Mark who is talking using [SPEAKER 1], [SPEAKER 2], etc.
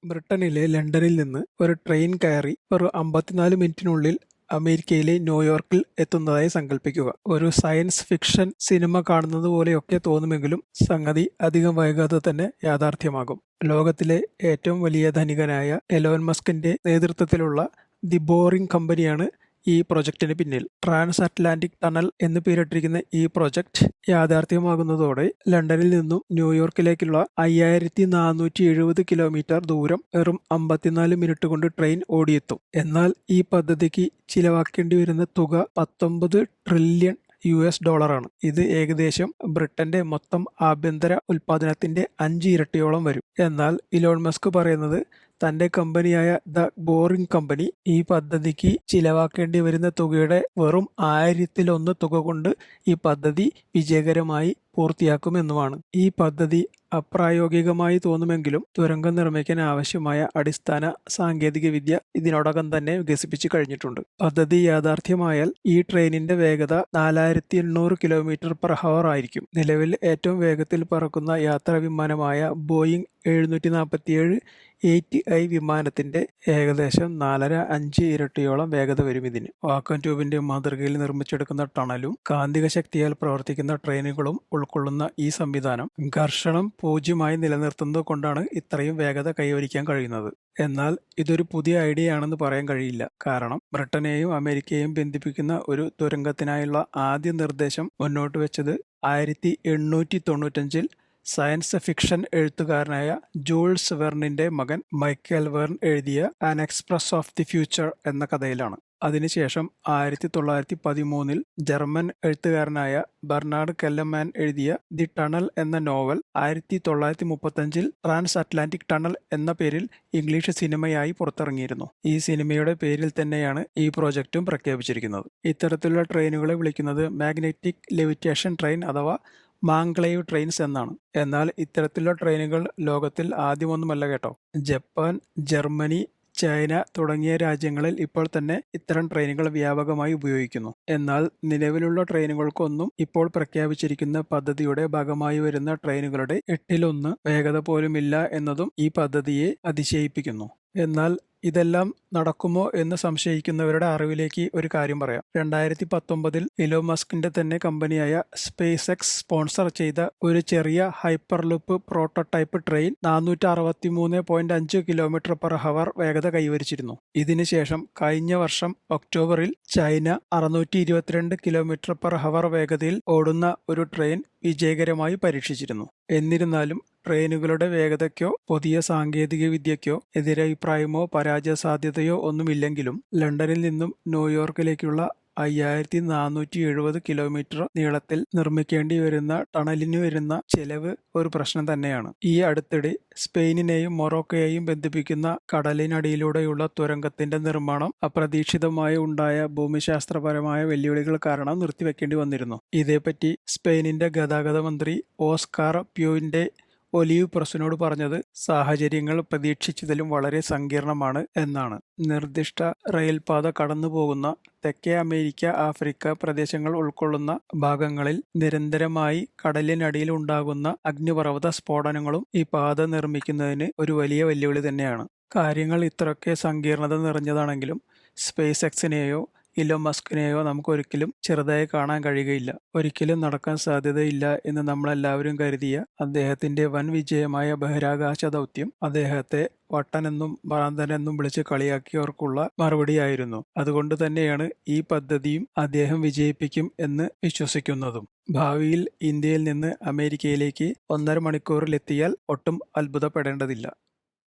[SPEAKER 1] ബ്രിട്ടനിലെ ലണ്ടനിൽ നിന്ന് ഒരു ട്രെയിൻ കയറി ഒരു 54 മിനിറ്റിനുള്ളിൽ അമേരിക്കയിലെ ന്യൂയോർക്കിൽ എത്തുന്നതായി സങ്കല്പിക്കുക. ഒരു സയൻസ് ഫിക്ഷൻ സിനിമ കാണുന്നത് പോലെയൊക്കെ തോന്നുമെങ്കിലും സംഗതി അധികം വൈകാതെ തന്നെ യാഥാർത്ഥ്യമാകും. ലോകത്തിലെ ഏറ്റവും വലിയ ധനികനായ എലോൺ മസ്കിന്റെ നേതൃത്വത്തിലുള്ള ദി ബോറിംഗ് കമ്പനിയാണ് ഈ പ്രൊജക്ടിന് പിന്നിൽ. ട്രാൻസ് അറ്റ്ലാന്റിക് ടണൽ എന്ന് പേരിട്ടിരിക്കുന്ന ഈ പ്രൊജക്ട് യാഥാർത്ഥ്യമാകുന്നതോടെ ലണ്ടനിൽ നിന്നും ന്യൂയോർക്കിലേക്കുള്ള 5470 കിലോമീറ്റർ ദൂരം വെറും 54 മിനിറ്റ് കൊണ്ട് ട്രെയിൻ ഓടിയെത്തും. എന്നാൽ ഈ പദ്ധതിക്ക് ചിലവാക്കേണ്ടി വരുന്ന തുക 19 ട്രില്യൺ US ഡോളറാണ്. ഇത് ഏകദേശം ബ്രിട്ടന്റെ മൊത്തം ആഭ്യന്തര ഉൽപാദനത്തിന്റെ 5 ഇരട്ടിയോളം വരും. എന്നാൽ ഇലോൺ മസ്ക് പറയുന്നത് തന്റെ കമ്പനിയായ ദ ബോറിംഗ് കമ്പനി ഈ പദ്ധതിക്ക് ചിലവാക്കേണ്ടി വരുന്ന തുകയുടെ വെറും 1000-1 തുക കൊണ്ട് ഈ പദ്ധതി വിജയകരമായി പൂർത്തിയാക്കുമെന്നുമാണ്. ഈ പദ്ധതി അപ്രായോഗികമായി തോന്നുമെങ്കിലും തുരങ്കം നിർമ്മിക്കാൻ ആവശ്യമായ അടിസ്ഥാന സാങ്കേതിക വിദ്യ ഇതിനോടകം തന്നെ വികസിപ്പിച്ചു കഴിഞ്ഞിട്ടുണ്ട്. പദ്ധതി യാഥാർത്ഥ്യമായാൽ ഈ ട്രെയിനിന്റെ വേഗത 4800 km/h ആയിരിക്കും. നിലവിൽ ഏറ്റവും വേഗത്തിൽ പറക്കുന്ന യാത്രാ വിമാനമായ ബോയിങ് 747 8i വിമാനത്തിന്റെ ഏകദേശം 4.5 ഇരട്ടിയോളം വേഗത വരും ഇതിന്. വാക്വം ട്യൂബിന്റെ മാതൃകയിൽ നിർമ്മിച്ചെടുക്കുന്ന ടണലും കാന്തിക ശക്തിയാൽ പ്രവർത്തിക്കുന്ന ട്രെയിനുകളും ഉൾക്കൊള്ളുന്ന ഈ സംവിധാനം ഘർഷണം 0 നിലനിർത്തുന്നത് കൊണ്ടാണ് ഇത്രയും വേഗത കൈവരിക്കാൻ കഴിയുന്നത്. എന്നാൽ ഇതൊരു പുതിയ ഐഡിയ ആണെന്ന് പറയാൻ കഴിയില്ല. കാരണം ബ്രിട്ടനെയും അമേരിക്കയെയും ബന്ധിപ്പിക്കുന്ന ഒരു തുരങ്കത്തിനായുള്ള ആദ്യ നിർദ്ദേശം മുന്നോട്ട് വെച്ചത് 1895-ൽ സയൻസ് ഫിക്ഷൻ എഴുത്തുകാരനായ ജൂൾസ് വെർണിന്റെ മകൻ മൈക്കൽ വെർൺ എഴുതിയ an express of the future എന്ന കഥയിലാണ്. അതിനുശേഷം 1913-ൽ ജർമ്മൻ എഴുത്തുകാരനായ ബെർണാഡ് കെല്ലമാൻ എഴുതിയ ദി ടണൽ എന്ന നോവൽ 1935-ൽ ട്രാൻസ് അറ്റ്ലാന്റിക് ടണൽ എന്ന പേരിൽ ഇംഗ്ലീഷ് സിനിമയായി പുറത്തിറങ്ങിയിരുന്നു. ഈ സിനിമയുടെ പേരിൽ തന്നെയാണ് ഈ പ്രോജക്റ്റും പ്രഖ്യാപിച്ചിരിക്കുന്നത്. ഇത്തരത്തിലുള്ള ട്രെയിനുകളെ വിളിക്കുന്നത് മാഗ്നറ്റിക് ലെവിറ്റേഷൻ ട്രെയിൻ അഥവാ മാംഗ്ലൈവ് ട്രെയിൻസ് എന്നാണ്. എന്നാൽ ഇത്തരത്തിലുള്ള ട്രെയിനുകൾ ലോകത്തിൽ ആദ്യമൊന്നുമല്ല കേട്ടോ. ജപ്പാൻ, ജർമ്മനി, ചൈന തുടങ്ങിയ രാജ്യങ്ങളിൽ ഇപ്പോൾ തന്നെ ഇത്തരം ട്രെയിനുകൾ വ്യാപകമായി ഉപയോഗിക്കുന്നു. എന്നാൽ നിലവിലുള്ള ട്രെയിനുകൾക്കൊന്നും ഇപ്പോൾ പ്രഖ്യാപിച്ചിരിക്കുന്ന പദ്ധതിയുടെ ഭാഗമായി വരുന്ന ട്രെയിനുകളുടെ 8-1 വേഗത പോലുമില്ല എന്നതും ഈ പദ്ധതിയെ അതിശയിപ്പിക്കുന്നു. എന്നാൽ ഇതെല്ലാം നടക്കുമോ എന്ന് സംശയിക്കുന്നവരുടെ അറിവിലേക്ക് ഒരു കാര്യം പറയാം. 2019-ൽ ഇലോൺ മസ്കിന്റെ തന്നെ കമ്പനിയായ സ്പേസ് എക്സ് സ്പോൺസർ ചെയ്ത ഒരു ചെറിയ ഹൈപ്പർലൂപ്പ് പ്രോട്ടോടൈപ്പ് ട്രെയിൻ 463.5 km/h വേഗത കൈവരിച്ചിരുന്നു. ഇതിനുശേഷം കഴിഞ്ഞ വർഷം ഒക്ടോബറിൽ ചൈന 622 km/h വേഗതയിൽ ഓടുന്ന ഒരു ട്രെയിൻ വിജയകരമായി പരീക്ഷിച്ചിരുന്നു. എന്നിരുന്നാലും ട്രെയിനുകളുടെ വേഗതയ്ക്കോ പുതിയ സാങ്കേതിക വിദ്യയ്ക്കോ എതിരഭിപ്രായമോ പരാജയ സാധ്യതയോ ഒന്നുമില്ലെങ്കിലും ലണ്ടനിൽ നിന്നും ന്യൂയോർക്കിലേക്കുള്ള 5470 കിലോമീറ്റർ നീളത്തിൽ നിർമ്മിക്കേണ്ടി വരുന്ന ടണലിന് വരുന്ന ചെലവ് ഒരു പ്രശ്നം തന്നെയാണ്. ഈ അടുത്തിടെ സ്പെയിനിനെയും മൊറോക്കോയെയും ബന്ധിപ്പിക്കുന്ന കടലിനടിയിലൂടെയുള്ള തുരങ്കത്തിന്റെ നിർമ്മാണം അപ്രതീക്ഷിതമായി ഉണ്ടായ ഭൂമിശാസ്ത്രപരമായ വെല്ലുവിളികൾ കാരണം നിർത്തിവെക്കേണ്ടി വന്നിരുന്നു. ഇതേപ്പറ്റി സ്പെയിനിന്റെ ഗതാഗത മന്ത്രി ഓസ്കാർ പ്യൂയിന്റെ ഒലീവ് പ്രസിനോട് പറഞ്ഞത് സാഹചര്യങ്ങൾ പ്രതീക്ഷിച്ചതിലും വളരെ സങ്കീർണമാണ് എന്നാണ്. നിർദ്ദിഷ്ട റെയിൽപാത കടന്നുപോകുന്ന തെക്കേ അമേരിക്ക, ആഫ്രിക്ക പ്രദേശങ്ങൾ ഉൾക്കൊള്ളുന്ന ഭാഗങ്ങളിൽ നിരന്തരമായി കടലിനടിയിൽ ഉണ്ടാകുന്ന അഗ്നിപർവ്വത സ്ഫോടനങ്ങളും ഈ പാത നിർമ്മിക്കുന്നതിന് ഒരു വലിയ വെല്ലുവിളി തന്നെയാണ്. കാര്യങ്ങൾ ഇത്രയൊക്കെ സങ്കീർണത നിറഞ്ഞതാണെങ്കിലും സ്പേസ് എക്സിനെയോ ഇലോൺ മസ്കിനെയോ നമുക്കൊരിക്കലും ചെറുതായി കാണാൻ കഴിയുകയില്ല. ഒരിക്കലും നടക്കാൻ സാധ്യതയില്ല എന്ന് നമ്മളെല്ലാവരും കരുതിയ അദ്ദേഹത്തിന്റെ വൻ വിജയമായ ബഹിരാകാശ ദൗത്യം അദ്ദേഹത്തെ വട്ടനെന്നും ഭ്രാന്തനെന്നും വിളിച്ച് കളിയാക്കിയവർക്കുള്ള മറുപടിയായിരുന്നു. അതുകൊണ്ട് തന്നെയാണ് ഈ പദ്ധതിയും അദ്ദേഹം വിജയിപ്പിക്കും എന്ന് വിശ്വസിക്കുന്നതും. ഭാവിയിൽ ഇന്ത്യയിൽ നിന്ന് അമേരിക്കയിലേക്ക് 1.5 മണിക്കൂറിലെത്തിയാൽ ഒട്ടും അത്ഭുതപ്പെടേണ്ടതില്ല.